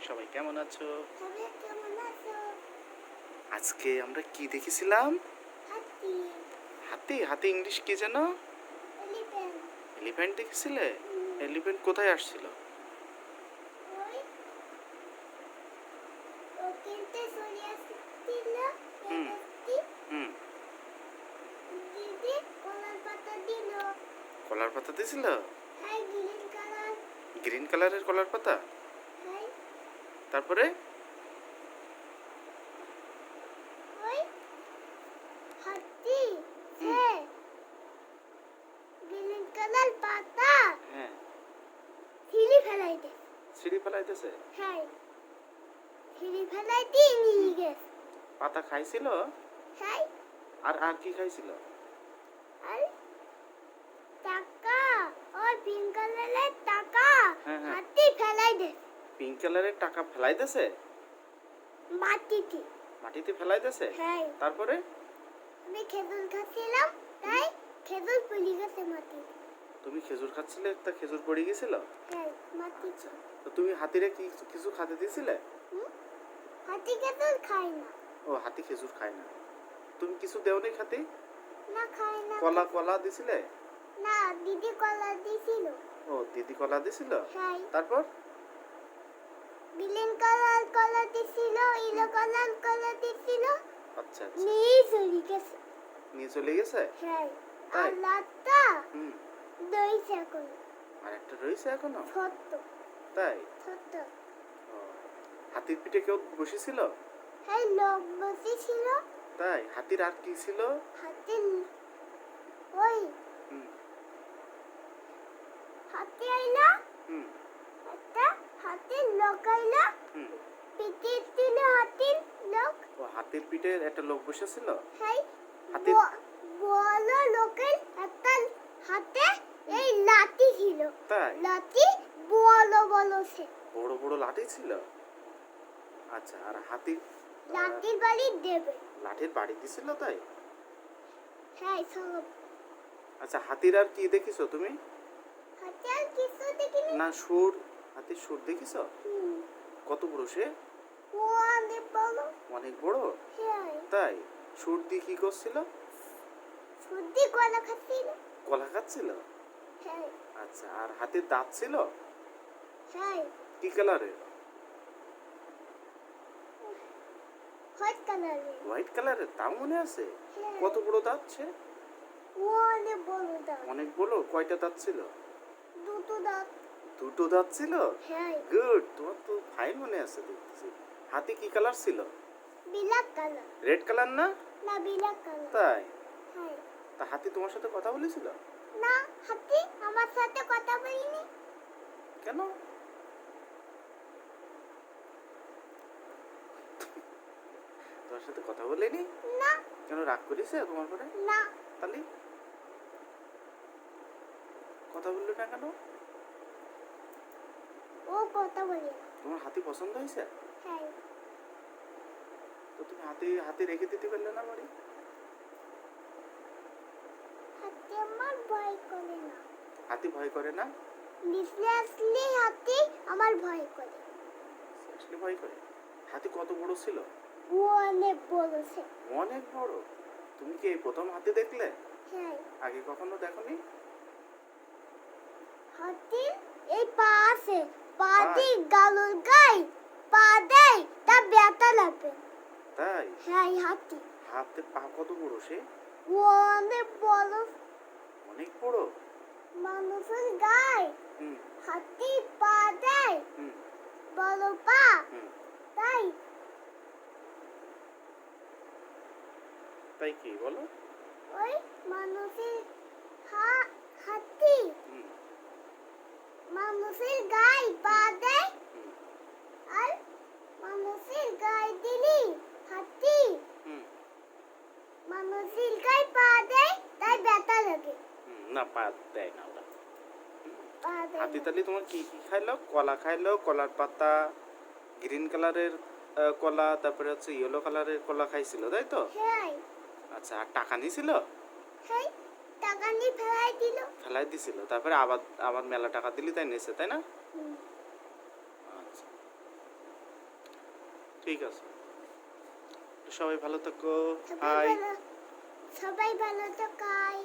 সবাই কেমন আছো? তুমি কেমন আছো? আজকে আমরা কি দেখেছিলাম? হাতি। হাতি। হাতি ইংলিশ কি যেন? এলিফ্যান্ট। এলিফ্যান্ট দেখেছিলে? এলিফ্যান্ট কোথায় আসছিল? ওই ও কিনতে চলে আসছিল। হুম। হাতি হুম। দিদি কলার পাতা দিল। কলার পাতা দিয়েছিল? হ্যাঁ, গ্রিন কালার। গ্রিন কালারের কলার পাতা? হ্যাঁ, তারপরে? ওই হাতি হুম। সে গ্রিন কালার পাতা হ্যাঁ। ছিঁড়ে ফেলাই দে। সিঁড়ি ফেলাইতেছে? হ্যাঁ, ছিঁড়ে ফেলাই দিয়ে নিয়ে গেছে। পাতা খাইছিল? হ্যাঁ, আর আর কি খাইছিল? আর টাকা ওই পিঙ্ক কালারের টাকা হ্যাঁ, হ্যাঁ। হাতি ফেলাই দে পিঙ্ক কালারের টাকা ফেলাইতেছে? মাটিতে। মাটিতে ফেলাইতেছে? হ্যাঁ, তারপরে? আমি খেজুর খাচ্ছিলাম, তাই খেজুর পড়ে গেছে মাটিতে। তুমি খেজুর খাচ্ছিলে, একটা খেজুর পড়ে গেছিল? হ্যাঁ, মাটিতে। তো তুমি হাতিরে কি কিছু খেতে দিছিলে? হাতি খেজুর খায় না। ও, হাতি খেজুর খায় না। তুমি কিছু দেওনি খাতে? না, খায় না। কলা কলা দিছিলে? না, দিদি কলা দিছিল। ও, দিদি কলা দিছিল? হ্যাঁ, তারপর? গ্রিন কালার কলা দিছিল, ইলো কালার কলা দিছিল। আচ্ছা আচ্ছা। নিয়ে চলে গেছে। নিয়ে চলে গেছে? হ্যাঁ, তাই? আর লাটটা হুম। দইছে এখন। আর একটা রয়েছে এখনো? ছোট্ট তাই? ছোট্ট। ও, হাতির পিঠে কেউ বসেছিল? হ্যাঁ, লোক বসেছিল। তাই? হাতির আর কি ছিল? হাতি ওই হুম। হাতি আইলা, হুম। একটা হাতির লোক আইলা, হুম। পিঠে ছিল হাতির লোক। ও, হাতির পিঠে একটা লোক বসেছিল? হ্যাঁ, হাতির বড় লোকের একটা হাতে এই লাঠি ছিল। তাই? লাঠি বড় বড় সে। বড় বড় লাঠি ছিল? আচ্ছা, আর হাতির লাঠির বাড়ি দেবে। লাঠির বাড়ি দিছিল তাই? হ্যাঁ, সব। আচ্ছা, হাতির আর কি দেখিছো তুমি? হাতি আর কিছু দেখিনি। না, সুর। হাতির সুর দেখিছো? হুম, কত বড় সে? ও অনেক বড়। অনেক বড়? হ্যাঁ, তাই? সুর দিয়ে কি করছিল? সর্দি কলা খাচ্ছিল। কলা খাচ্ছিল? হ্যাঁ, আচ্ছা, আর হাতির দাঁত ছিল? হ্যাঁ, কি কালারের? হোয়াইট কালারের। হোয়াইট কালারের? তাও মনে আছে? হ্যাঁ, কত বড় দাঁত সে? ও অনেক বড় দাঁত। অনেক বড়? কয়টা দাঁত ছিল? দুটো দাঁত। দুটো দাঁত ছিল? হ্যাঁ, গুড, তোমার তো ফাইন মনে আছে দেখতেছি। হাতি কি কালার ছিল? বিলাক কালার। রেড কালার না? না, বিলাক কালার। তাই? হ্যাঁ। তা হাতি তোমার সাথে কথা বলেছিল? না, হাতি আমার সাথে কথা বলিনি। কেন? তোমার সাথে কথা বলেনি? না, কেন, রাগ করেছে তোমার পরে? না, তাহলে কথা বললো না কেন? ও কথা বলে না। তোমার হাতি পছন্দ হয়েছে? হ্যাঁ, তো তুমি হাতি হাতি রেখে দিতে পারলে না বাড়ি? হাতি আমার ভয় করে না। হাতি ভয় করে না? নিচে আসলে হাতি আমার ভয় করে। আসলে ভয় করে? হাতি কত বড় ছিল? ও অনেক বড় সে। অনেক বড়? তুমি কি এই প্রথম হাতি দেখলে? হ্যাঁ, আগে কখনো দেখোনি? হাতির এই পা আছে, পা পা? দিয়ে গালুর গায়ে পা দেয়, তা ব্যথা লাগবে। তাই? হ্যাঁ, হাতি হাতে পা কত বড় সে? ও অনেক বড়। অনেক বড়? মানুষের গায়ে হুম। হাতি পা দেয়, হুম। বড় পা, হুম। তাই তাই কি বলো? ওই মানুষের হাতি হুম। মানুষের গায়ে পা দেয়, হুম। আর মানুষের গায়ে দিলি হাতি হুম। মানুষের গায়ে পা দেয়, তাই ব্যথা লাগে। না, পা দেয় না ওরা। পা দেয় হাতি না। তাহলে তোমার কি কি খাইলো? কলা খাইলো, কলার পাতা, গ্রিন কালারের কলা, তারপরে হচ্ছে ইয়েলো কালারের কলা খাইছিল, তাই তো? হ্যাঁ, আচ্ছা, আর টাকা নিছিল? হ্যাঁ, টাকা নিয়ে ফেলাই দিল। ফেলাই দিছিল, তারপরে আবার আবার মেলা টাকা দিলি তাই নিছে, তাই না? হুম। আচ্ছা। ঠিক আছে। সবাই ভালো থাকো। সবাই হাই। ভালো সবাই ভালো থাকাই